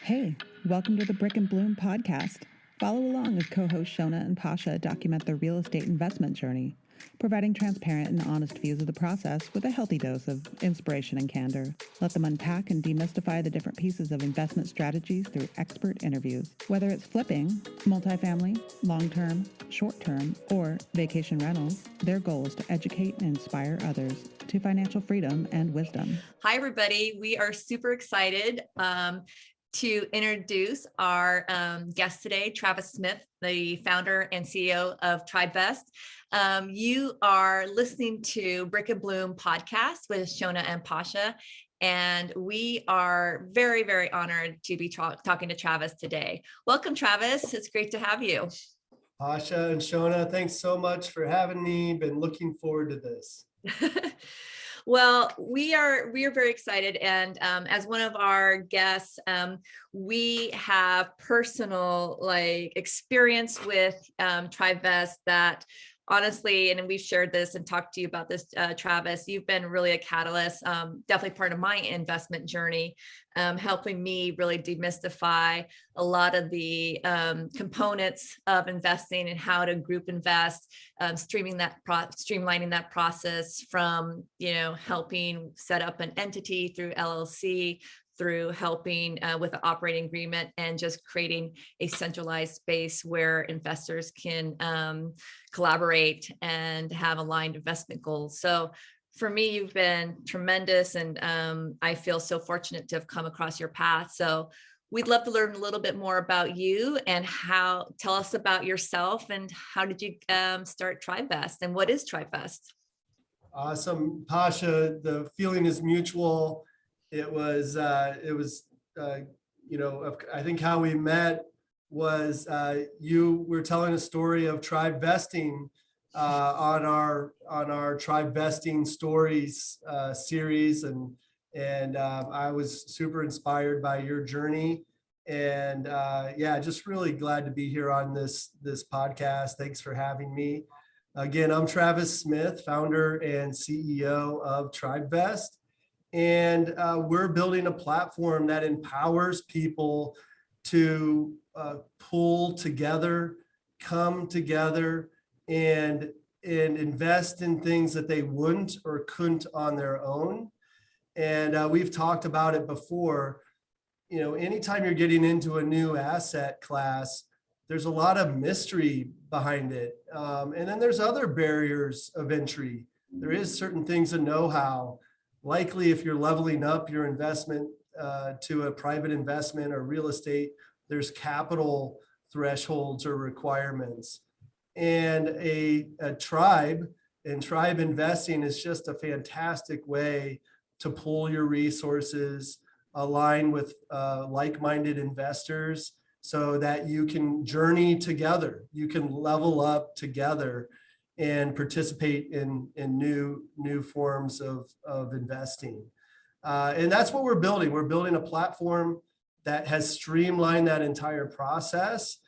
Hey, welcome to the Brick and Bloom podcast. Follow along as co-hosts Shona and Pascha document their real estate investment journey, providing transparent and honest views of the process with a healthy dose of inspiration and candor. Let them unpack and demystify the different pieces of investment strategies through expert interviews. Whether it's flipping, multifamily, long-term, short-term, or vacation rentals, their goal is to educate and inspire others to financial freedom and wisdom. Hi, everybody. We are super excited to introduce our guest today, Travis Smith, the founder and CEO of Tribevest. You are listening to Brick and Bloom podcast with Shona and Pascha, and we are very, very honored to be talking to Travis today. Welcome, Travis. It's great to have you. Pascha and Shona, thanks so much for having me. Been looking forward to this. Well, we are very excited, and as one of our guests, we have personal experience with Tribevest that honestly, and we've shared this and talked to you about this, Travis, you've been really a catalyst, definitely part of my investment journey, helping me really demystify a lot of the components of investing and how to group invest, streamlining that process from, helping set up an entity through LLC, through helping with the operating agreement, and just creating a centralized space where investors can collaborate and have aligned investment goals. So for me, you've been tremendous, and I feel so fortunate to have come across your path. So we'd love to learn a little bit more about you and tell us about yourself and how did you start Tribevest, and what is Tribevest? Awesome, Pascha. The feeling is mutual. It was, I think how we met was you were telling a story of Tribevesting on our Tribevesting stories series, and I was super inspired by your journey, and just really glad to be here on this podcast. Thanks for having me. Again, I'm Travis Smith, founder and CEO of Tribevest. And we're building a platform that empowers people to pull together, come together, and invest in things that they wouldn't or couldn't on their own. And we've talked about it before. Anytime you're getting into a new asset class, there's a lot of mystery behind it. And then there's other barriers of entry. There is certain things of know-how. Likely, if you're leveling up your investment to a private investment or real estate, there's capital thresholds or requirements. And a tribe investing is just a fantastic way to pool your resources, align with like-minded investors so that you can journey together, you can level up together and participate in new forms of investing. And that's what we're building. We're building a platform that has streamlined that entire process.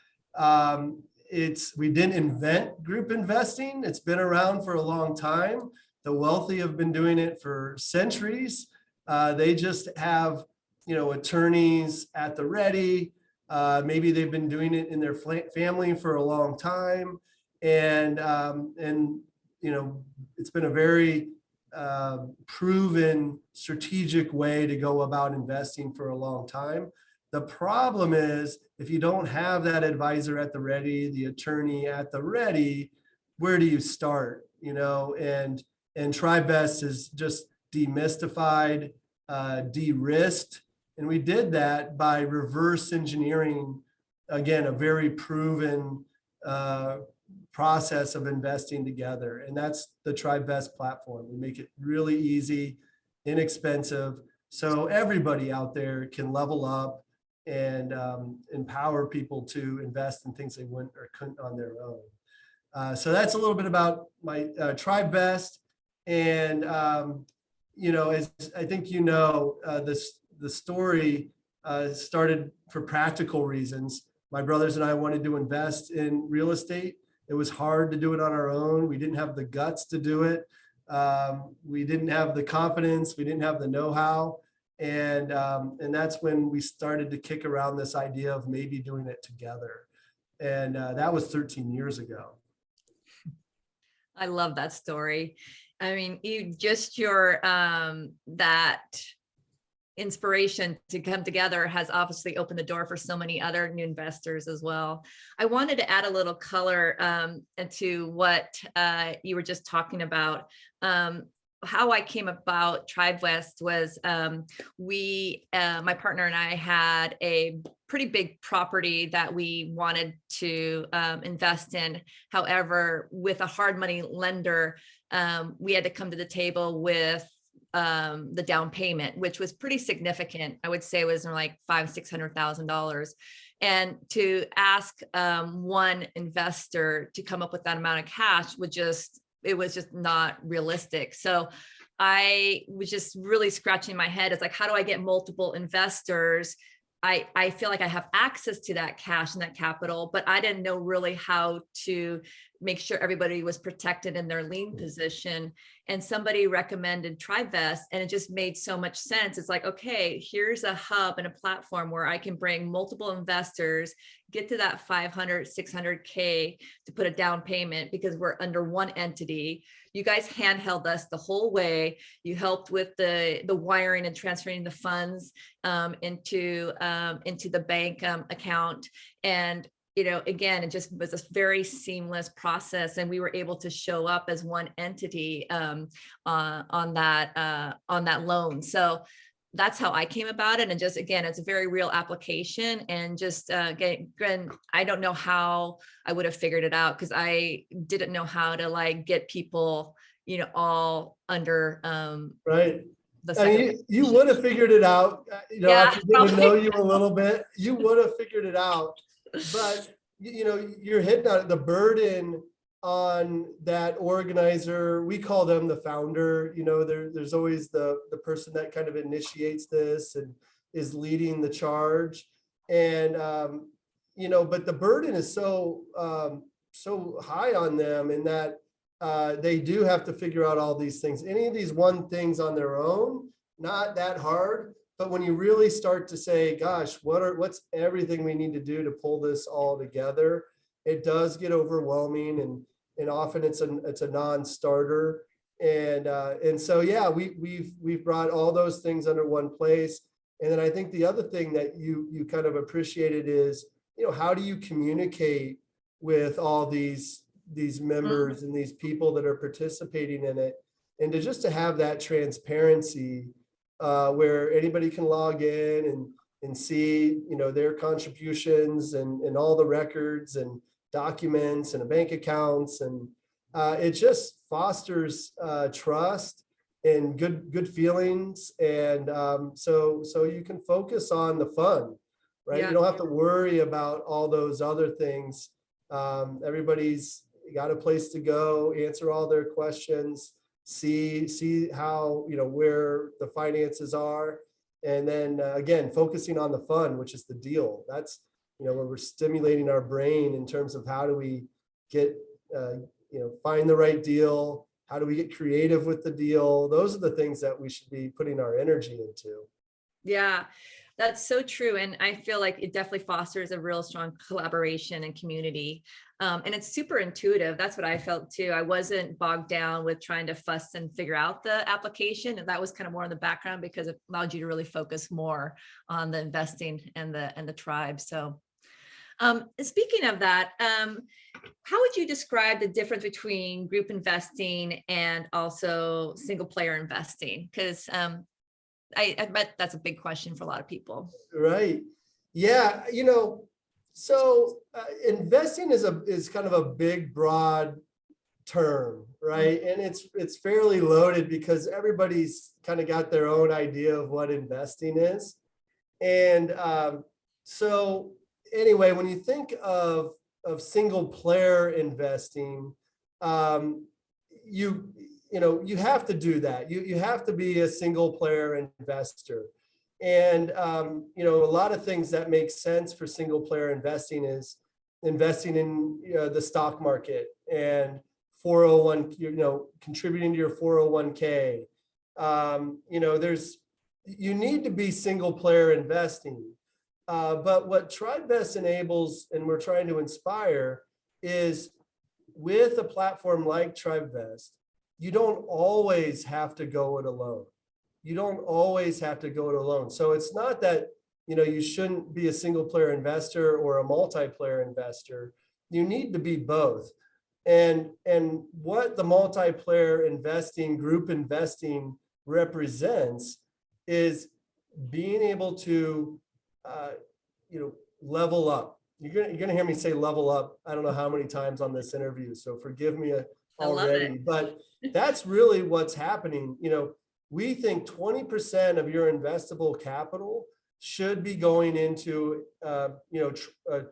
We didn't invent group investing. It's been around for a long time. The wealthy have been doing it for centuries. They just have, attorneys at the ready. Maybe they've been doing it in their family for a long time. And it's been a very proven strategic way to go about investing for a long time. The problem is, if you don't have that advisor at the ready, the attorney at the ready, where do you start? And Tribevest is just demystified, de-risked, and we did that by reverse engineering, again, a very proven process of investing together. And that's the Tribevest platform. We make it really easy, inexpensive, so everybody out there can level up and empower people to invest in things they wouldn't or couldn't on their own. So that's a little bit about my Tribevest. And as I think the story started for practical reasons. My brothers and I wanted to invest in real estate. It was hard to do it on our own. We didn't have the guts to do it. We didn't have the confidence. We didn't have the know-how. And that's when we started to kick around this idea of maybe doing it together. And that was 13 years ago. I love that story. I mean, your that inspiration to come together has obviously opened the door for so many other new investors as well. I wanted to add a little color into what you were just talking about. How I came about Tribevest was my partner and I had a pretty big property that we wanted to invest in. However, with a hard money lender, we had to come to the table with the down payment, which was pretty significant. I would say it was like $500,000-$600,000. And to ask one investor to come up with that amount of cash it was just not realistic. So I was just really scratching my head. It's like, how do I get multiple investors? I feel like I have access to that cash and that capital, but I didn't know really how to make sure everybody was protected in their lien position. And somebody recommended Tribevest, and it just made so much sense. It's like, okay, here's a hub and a platform where I can bring multiple investors, get to that 500, 600K to put a down payment because we're under one entity. You guys handheld us the whole way. You helped with the wiring and transferring the funds into the bank account. And again, it just was a very seamless process, and we were able to show up as one entity on that loan. So that's how I came about it. And just, again, it's a very real application. And just again, I don't know how I would have figured it out, because I didn't know how to get people, all under right. the I mean, you would have figured it out, after getting to know you a little bit, you would have figured it out. But, you're hitting on the burden on that organizer. We call them the founder. There's always the person that kind of initiates this and is leading the charge. And, but the burden is so high on them, in that they do have to figure out all these things. Any of these one things on their own, not that hard. But when you really start to say, gosh, what's everything we need to do to pull this all together, it does get overwhelming, and often it's a non-starter. And so, yeah, we've brought all those things under one place. And then I think the other thing that you kind of appreciated is, how do you communicate with all these members and these people that are participating in it, and to have that transparency, where anybody can log in and see, their contributions and all the records and documents and bank accounts. And it just fosters trust and good feelings. And so you can focus on the fun, right? Yeah. You don't have to worry about all those other things. Everybody's got a place to go, answer all their questions, see how, where the finances are. And then again, focusing on the fun, which is the deal. That's, where we're stimulating our brain in terms of how do we get, find the right deal? How do we get creative with the deal? Those are the things that we should be putting our energy into. Yeah, that's so true. And I feel like it definitely fosters a real strong collaboration and community. And it's super intuitive. That's what I felt too. I wasn't bogged down with trying to fuss and figure out the application. And that was kind of more in the background, because it allowed you to really focus more on the investing and the tribe. So speaking of that, how would you describe the difference between group investing and also single player investing? Because I bet that's a big question for a lot of people. Right. Yeah. So investing is kind of a big, broad term, right? And it's fairly loaded, because everybody's kind of got their own idea of what investing is. And so anyway, when you think of single player investing, you have to do that. You have to be a single player investor. And, a lot of things that make sense for single player investing is investing in the stock market and 401, contributing to your 401k. you need to be single player investing. But what Tribevest enables, and we're trying to inspire, is with a platform like Tribevest, you don't always have to go it alone. You don't always have to go it alone. So it's not that, you shouldn't be a single player investor or a multiplayer investor. You need to be both. And what the multiplayer investing, group investing represents is being able to, level up. You're gonna hear me say level up. I don't know how many times on this interview, so forgive me already. But that's really what's happening. We think 20% of your investable capital should be going into, a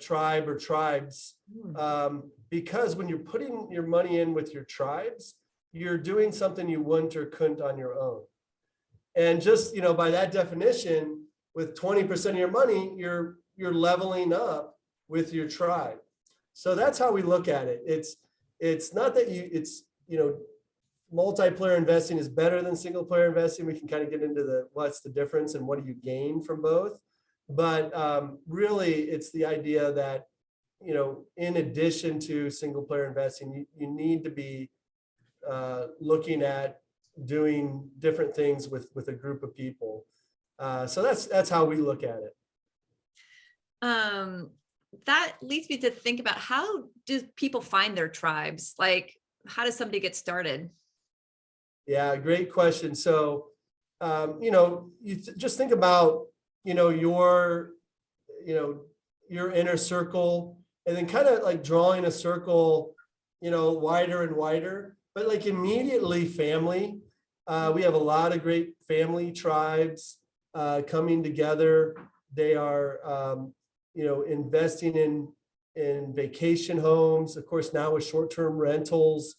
tribe or tribes, because when you're putting your money in with your tribes, you're doing something you wouldn't or couldn't on your own. And just, by that definition, with 20% of your money, you're leveling up with your tribe. So that's how we look at it. It's not that multiplayer investing is better than single player investing. We can kind of get into what's the difference and what do you gain from both. But really, it's the idea that, in addition to single player investing, you need to be looking at doing different things with a group of people. So that's how we look at it. That leads me to think about, how do people find their tribes? Like, how does somebody get started? Yeah, great question. So, you just think about, your inner circle, and then kind of like drawing a circle, wider and wider, but like immediately family. We have a lot of great family tribes coming together. They are, investing in vacation homes. Of course, now with short-term rentals,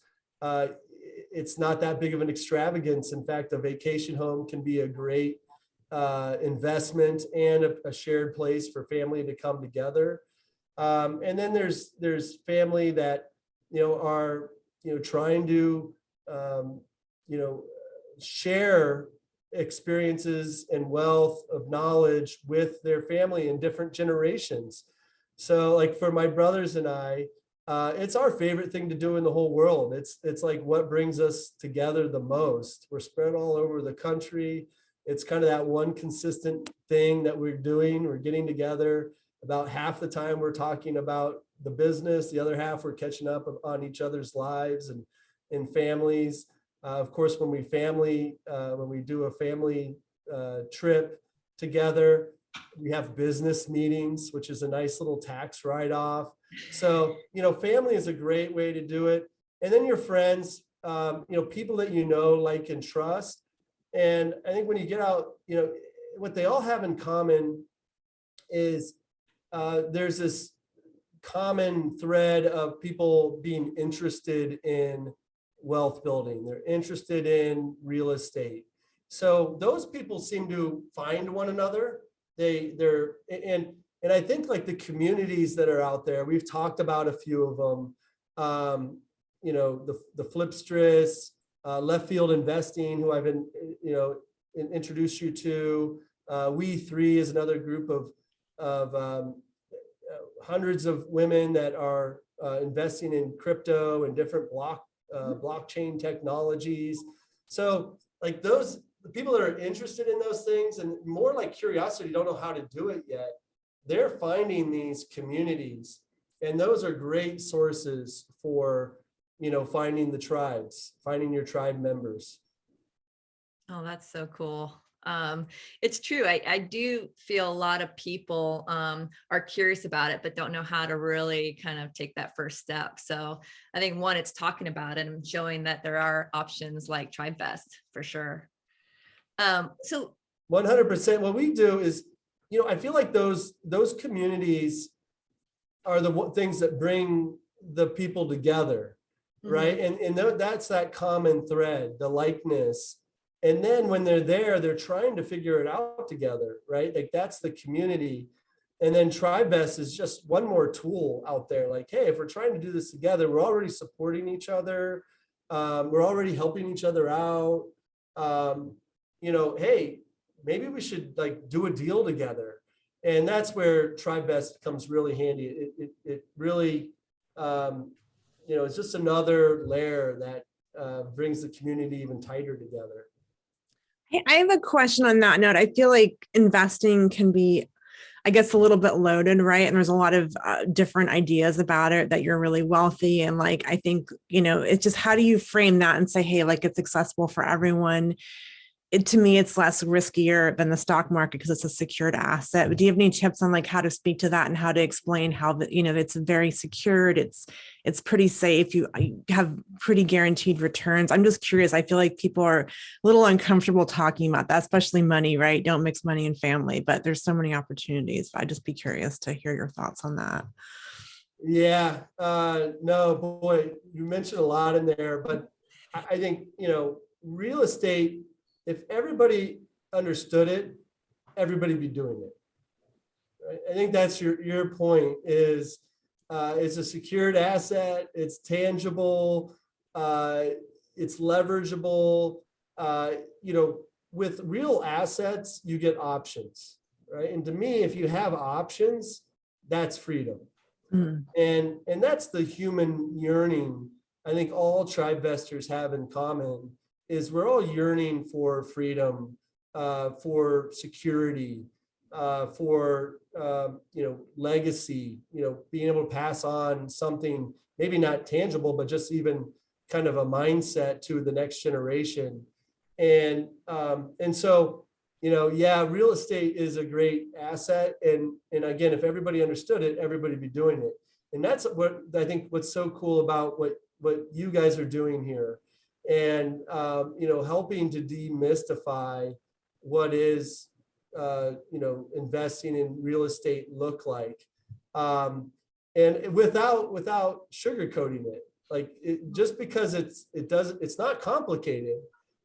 it's not that big of an extravagance. In fact, a vacation home can be a great investment and a shared place for family to come together. And then there's family that, are, trying to, share experiences and wealth of knowledge with their family in different generations. So like for my brothers and I, it's our favorite thing to do in the whole world. It's like what brings us together the most. We're spread all over the country. It's kind of that one consistent thing that we're doing. We're getting together. About half the time we're talking about the business. The other half we're catching up on each other's lives and families. Of course, when we do a family trip together, we have business meetings, which is a nice little tax write-off. So, family is a great way to do it. And then your friends, people that like and trust. And I think when you get out, what they all have in common is there's this common thread of people being interested in wealth building. They're interested in real estate. So those people seem to find one another. And I think like the communities that are out there, we've talked about a few of them, the Flipstris, Left Field Investing, who I've been, introduced you to. We3 is another group of hundreds of women that are investing in crypto and different blockchain technologies. So like the people that are interested in those things and more like curiosity, don't know how to do it yet, they're finding these communities, and those are great sources for, finding the tribes, finding your tribe members. Oh, that's so cool. It's true. I do feel a lot of people are curious about it, but don't know how to really kind of take that first step. So I think one, it's talking about it and showing that there are options like Tribevest for sure. So 100%. What we do is, I feel like those communities are the things that bring the people together, right? And that's that common thread, the likeness. And then when they're there, they're trying to figure it out together, right? Like that's the community. And then Tribevest is just one more tool out there. Like, hey, if we're trying to do this together, we're already supporting each other. We're already helping each other out. Hey, maybe we should like do a deal together. And that's where Tribevest comes really handy. It really, it's just another layer that brings the community even tighter together. I have a question on that note. I feel like investing can be, I guess, a little bit loaded, right? And there's a lot of different ideas about it, that you're really wealthy. And like, I think, it's just, how do you frame that and say, hey, like it's accessible for everyone? To me, it's less riskier than the stock market because it's a secured asset. But do you have any tips on like how to speak to that and how to explain how it's very secured, it's pretty safe, you have pretty guaranteed returns? I'm just curious. I feel like people are a little uncomfortable talking about that, especially money, right? Don't mix money and family, but there's so many opportunities. I'd just be curious to hear your thoughts on that. Yeah, no, boy, you mentioned a lot in there, but I think, real estate, if everybody understood it, everybody'd be doing it. Right? I think that's your point is it's a secured asset, it's tangible, it's leverageable. With real assets, you get options, right? And to me, if you have options, that's freedom. Mm. And that's the human yearning. I think all Tribevestors have in common is we're all yearning for freedom, for security, for legacy, being able to pass on something maybe not tangible, but just even kind of a mindset to the next generation. And so, real estate is a great asset. And again, if everybody understood it, everybody'd be doing it. And that's what I think what's so cool about what you guys are doing here. And, helping to demystify what is, investing in real estate look like. And without sugarcoating it, like just because it's not complicated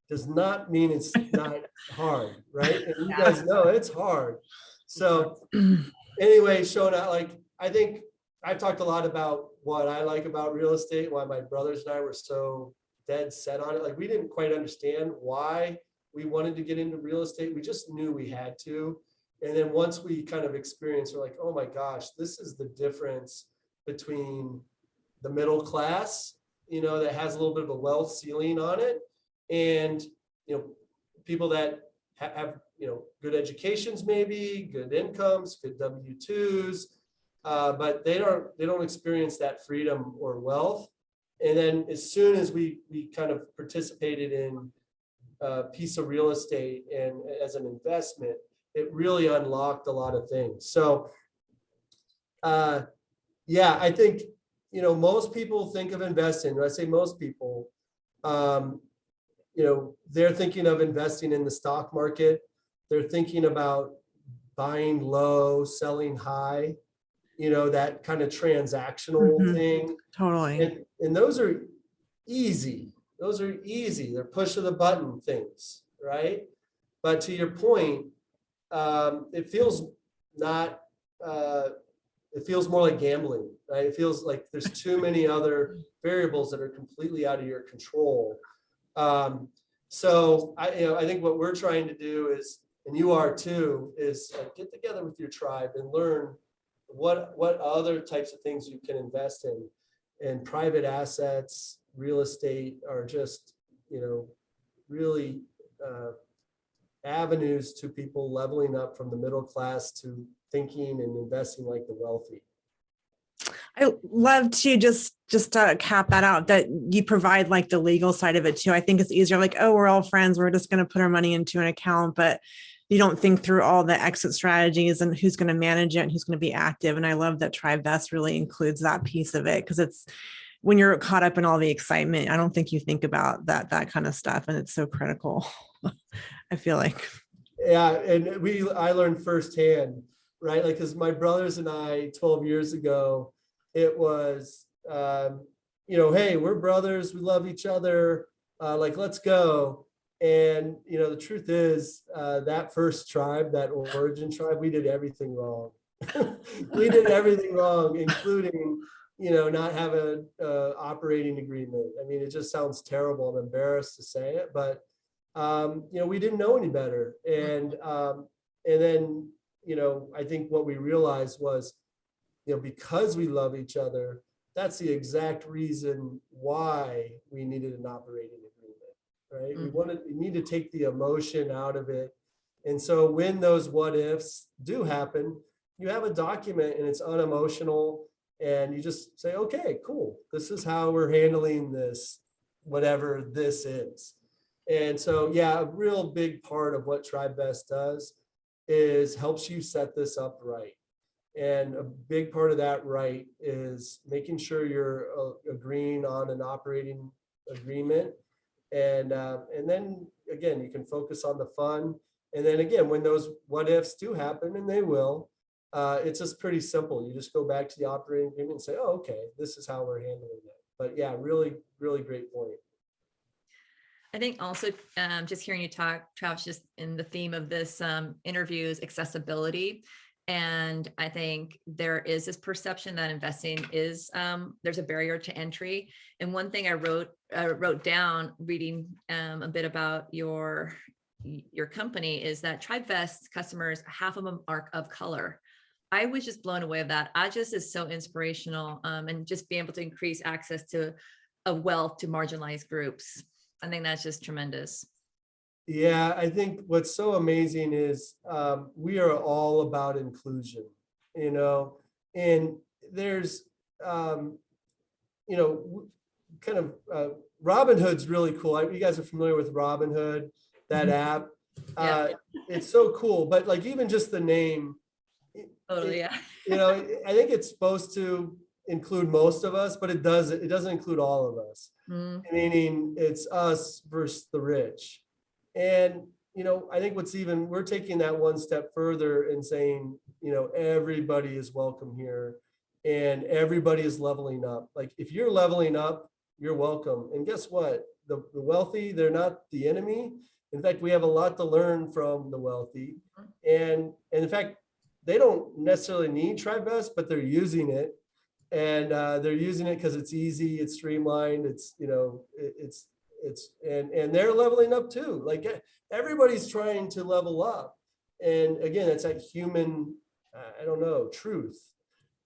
does not mean it's not hard, right? And you guys know it's hard. So anyway, Shona, I think I've talked a lot about what I like about real estate, why my brothers and I were so dead set on it. We didn't quite understand why we wanted to get into real estate. We just knew we had to. And then once we kind of experienced, we're like, oh my gosh, this is the difference between the middle class, that has a little bit of a wealth ceiling on it, and, people that have good educations, maybe good incomes, good W-2s, but they don't experience that freedom or wealth. And then as soon as we kind of participated in a piece of real estate and as an investment, it really unlocked a lot of things. So, I think, most people think of investing. When I say most people, they're thinking of investing in the stock market. They're thinking about buying low, selling high, that kind of transactional thing. Totally. And those are easy. They're push of the button things, right? But to your point, it feels more like gambling, right? It feels like there's too many other variables that are completely out of your control. So I think what we're trying to do is, and you are too, is get together with your tribe and learn what other types of things you can invest in. And private assets, real estate are just, really avenues to people leveling up from the middle class to thinking and investing like the wealthy. I love to just to cap that out, that you provide like the legal side of it too. I think it's easier, like, oh, we're all friends, we're just going to put our money into an account, but you don't think through all the exit strategies and who's going to manage it and who's going to be active. And I love that Tribevest really includes that piece of it, because it's, when you're caught up in all the excitement, I don't think you think about that kind of stuff. And it's so critical. I feel like. Yeah. And I learned firsthand, right? Cause my brothers and I, 12 years ago, it was, hey, we're brothers. We love each other. Let's go. And, the truth is that first tribe, that origin tribe, we did everything wrong. We did everything wrong, including, not have an operating agreement. I mean, it just sounds terrible. I'm embarrassed to say it, but, we didn't know any better. And then, I think what we realized was, because we love each other, that's the exact reason why we needed an operating agreement, right? We need to take the emotion out of it. And so when those what ifs do happen, you have a document and it's unemotional, and you just say, okay, cool. This is how we're handling this, whatever this is. And so, yeah, a real big part of what Tribevest does is helps you set this up right. And a big part of that right is making sure you're agreeing on an operating agreement. And then again, you can focus on the fun. And then again, when those what ifs do happen, and they will, it's just pretty simple. You just go back to the operating agreement and say, oh, okay, this is how we're handling it. But yeah, really, really great point. I think also just hearing you talk, Travis, just in the theme of this interview is accessibility. And I think there is this perception that investing is there's a barrier to entry. And one thing I wrote down reading a bit about your company is that Tribevest customers, half of them are of color. I was just blown away of that. I just is so inspirational, and just being able to increase access to wealth to marginalized groups. I think that's just tremendous. Yeah, I think what's so amazing is we are all about inclusion, and there's, kind of Robinhood's really cool. You guys are familiar with Robinhood, that app. It's so cool, but like even just the name, Totally, yeah. I think it's supposed to include most of us, but it doesn't include all of us. Meaning it's us versus the rich. And, I think we're taking that one step further and saying, everybody is welcome here and everybody is leveling up. Like if you're leveling up, you're welcome. And guess what? The wealthy, they're not the enemy. In fact, we have a lot to learn from the wealthy. And in fact, they don't necessarily need Tribevest, but they're using it. And they're using it because it's easy, it's streamlined, it's and they're leveling up too. Like everybody's trying to level up. And again, it's that human, truth.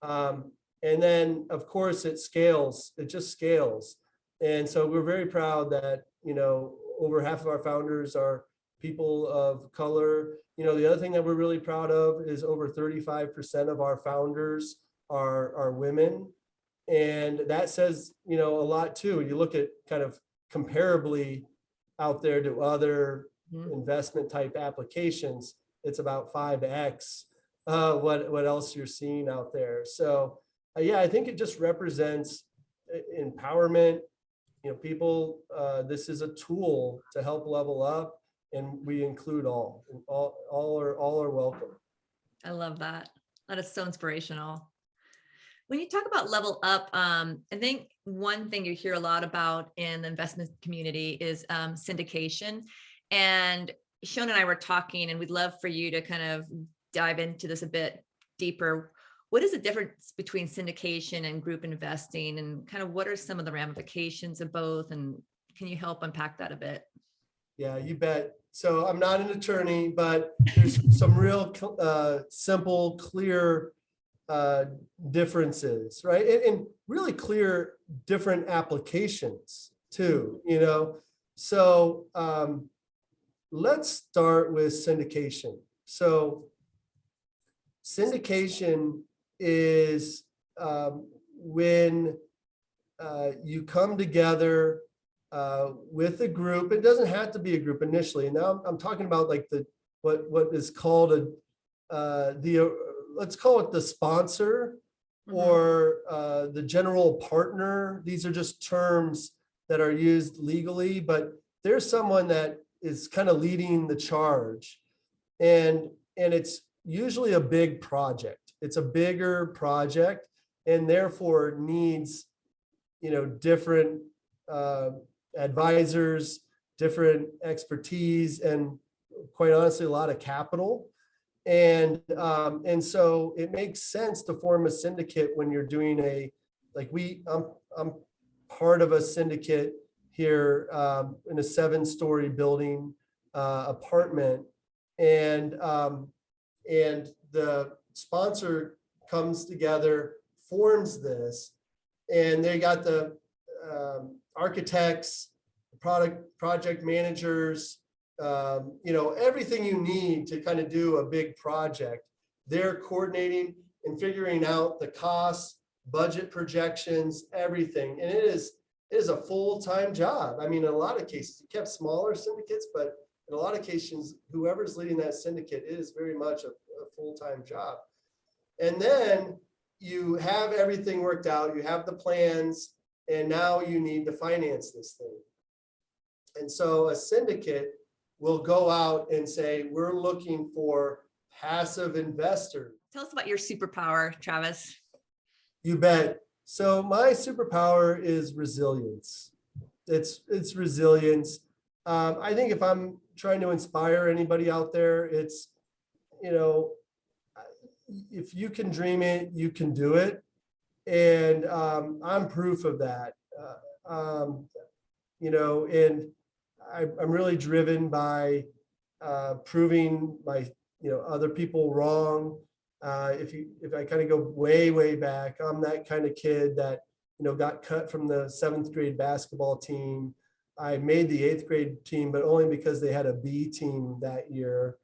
And then of course it scales, it just scales. And so we're very proud that, over half of our founders are people of color. The other thing that we're really proud of is over 35% of our founders are women. And that says, a lot too. You look at kind of comparably out there to other investment type applications, it's about 5x what else you're seeing out there. So yeah, I think it just represents empowerment. People, this is a tool to help level up, and we include all are welcome. I love that. That is so inspirational. When you talk about level up, I think one thing you hear a lot about in the investment community is syndication. And Shona and I were talking, and we'd love for you to kind of dive into this a bit deeper. What is the difference between syndication and group investing, and kind of what are some of the ramifications of both? And can you help unpack that a bit? Yeah, you bet. So I'm not an attorney, but there's some real simple, clear differences, right? And really clear different applications too, So let's start with syndication. So syndication is when you come together with a group. It doesn't have to be a group initially. And now I'm talking about like what is called let's call it the sponsor or the general partner. These are just terms that are used legally, but there's someone that is kind of leading the charge. And it's usually a big project. It's a bigger project, and therefore needs, different advisors, different expertise, and quite honestly, a lot of capital. And so it makes sense to form a syndicate when you're doing I'm part of a syndicate here in a 7-story building apartment, and the sponsor comes together, forms this, and they got the architects, project managers, everything you need to kind of do a big project. They're coordinating and figuring out the costs, budget projections, everything. And it is a full-time job. I mean, in a lot of cases, you kept smaller syndicates, but in a lot of cases, whoever's leading that syndicate, it is very much a full-time job. And then you have everything worked out, you have the plans, and now you need to finance this thing. And so a syndicate will go out and say, we're looking for passive investors. Tell us about your superpower, Travis. You bet. So my superpower is resilience. It's resilience. I think if I'm trying to inspire anybody out there, it's, if you can dream it, you can do it. And I'm proof of that. And I'm really driven by proving my, other people wrong. If I kind of go way back, I'm that kind of kid that, got cut from the 7th grade basketball team. I made the 8th grade team, but only because they had a B team that year.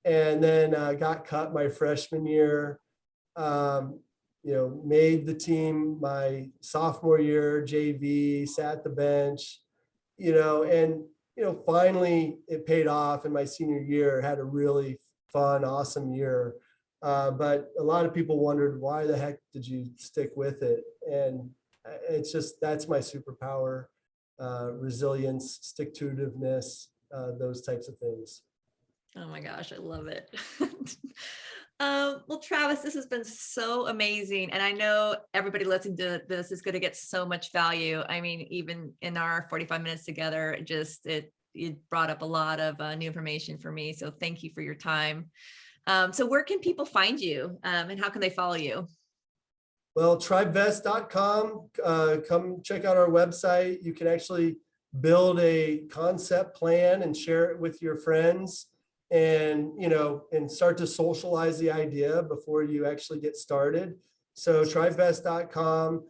And then got cut my freshman year, made the team my sophomore year, JV, sat the bench, and, finally it paid off in my senior year, had a really fun, awesome year. But a lot of people wondered, why the heck did you stick with it? And it's just, that's my superpower, resilience, stick-to-itiveness, those types of things. Oh my gosh, I love it. Well, Travis, this has been so amazing. And I know everybody listening to this is going to get so much value. I mean, even in our 45 minutes together, it brought up a lot of new information for me. So thank you for your time. So where can people find you and how can they follow you? Well, tribevest.com, come check out our website. You can actually build a concept plan and share it with your friends, and and start to socialize the idea before you actually get started. So tribevest.com.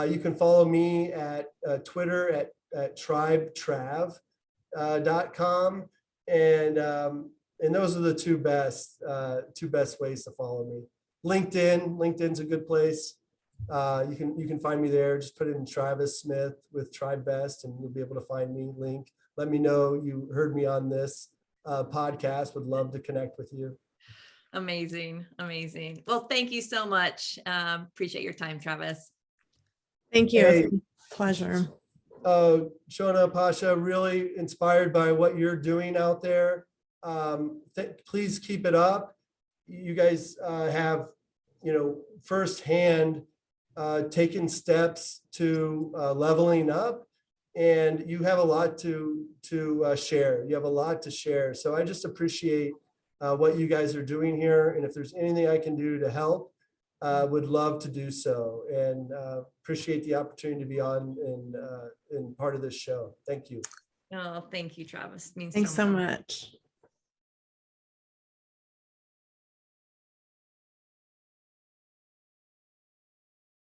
You can follow me at Twitter at tribetrav.com, and those are the two best ways to follow me. LinkedIn's a good place. You can find me there. Just put in Travis Smith with Tribevest, and you'll be able to find me. Let me know you heard me on this podcast. Would love to connect with you. Amazing. Well, thank you so much. Appreciate your time, Travis. Thank you. Hey, Pleasure. Shona, Pascha, really inspired by what you're doing out there. Please keep it up. You guys have, firsthand taken steps to leveling up, and you have a lot to share. You have a lot to share. So I just appreciate what you guys are doing here. And if there's anything I can do to help, would love to do so, and appreciate the opportunity to be on in part of this show. Thank you. Oh, thank you, Travis. Means Thanks so much. much.